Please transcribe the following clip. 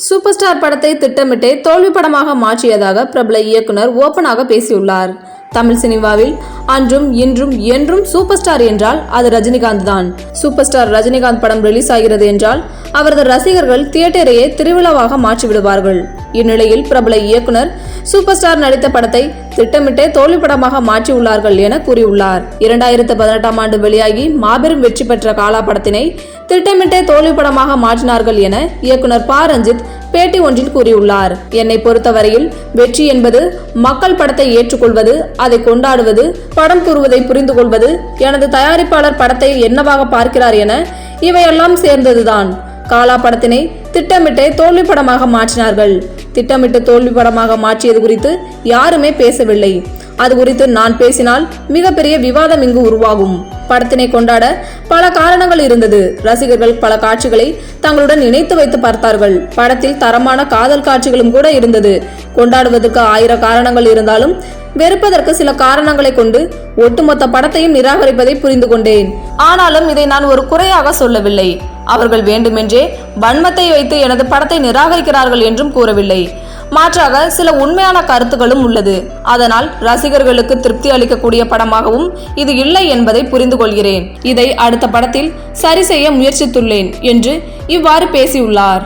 Super star படத்தை திட்டமிட்டே தோல்வி படமாக மாற்றியதாக பிரபல இயக்குனர் ஓபனாக பேசியுள்ளார். தமிழ் சினிமாவில் அன்றும் இன்றும் என்றும் சூப்பர் ஸ்டார் என்றால் அது ரஜினிகாந்த் தான். சூப்பர் ஸ்டார் ரஜினிகாந்த் படம் ரிலீஸ் ஆகிறது என்றால் அவரது ரசிகர்கள் தியேட்டரையே திருவிழாவாக மாற்றிவிடுவார்கள். இந்நிலையில் பிரபல இயக்குனர் சூப்பர் ஸ்டார் நடித்த படத்தை திட்டமிட்டே தோல்வி படமாக மாற்றியுள்ளார்கள் என கூறியுள்ளார். 2018ஆம் ஆண்டு வெளியாகி மாபெரும் வெற்றி பெற்ற காலா படத்தினை திட்டமிட்டே தோல்வி படமாக மாற்றினார்கள் என இயக்குனர் ப. ரஞ்சித் பேட்டி ஒன்றில் கூறியுள்ளார். என்னை பொறுத்தவரையில் வெற்றி என்பது மக்கள் படத்தை ஏற்றுக்கொள்வது, அதை கொண்டாடுவது, படம் கூறுவதை புரிந்து கொள்வது, எனது தயாரிப்பாளர் படத்தை என்னவாக பார்க்கிறார் என இவையெல்லாம் சேர்ந்ததுதான். காலா படத்தினை திட்டமிட்டே தோல்வி படமாக மாற்றினார்கள். திட்டமிட்டு தோல்வி படமாக மாற்றியது குறித்து யாருமே பேசவில்லை. அது குறித்து நான் பேசினால் மிகப்பெரிய விவாதம் இங்கு உருவாகும். படத்தினை கொண்டாட பல காரணங்கள் இருந்தது. ரசிகர்கள் பல காட்சிகளை தங்களுடன் இணைத்து வைத்து பார்த்தார்கள். படத்தில் தரமான காதல் காட்சிகளும் கூட இருந்தது. கொண்டாடுவதற்கு 1000 காரணங்கள் இருந்தாலும் வெறுப்பதற்கு சில காரணங்களை கொண்டு ஒட்டுமொத்த படத்தையும் நிராகரிப்பதை புரிந்து கொண்டேன். ஆனாலும் இதை நான் ஒரு குறையாக சொல்லவில்லை. அவர்கள் வேண்டுமென்றே வன்மத்தை வைத்து எனது படத்தை நிராகரிக்கிறார்கள் என்றும் கூறவில்லை. மாற்றாக சில உண்மையான கருத்துக்களும் உள்ளது. அதனால் ரசிகர்களுக்கு திருப்தி அளிக்கக்கூடிய படமாகவும் இது இல்லை என்பதை புரிந்து கொள்கிறேன். இதை அடுத்த படத்தில் சரி செய்ய முயற்சித்துள்ளேன் என்று இவ்வாறு பேசியுள்ளார்.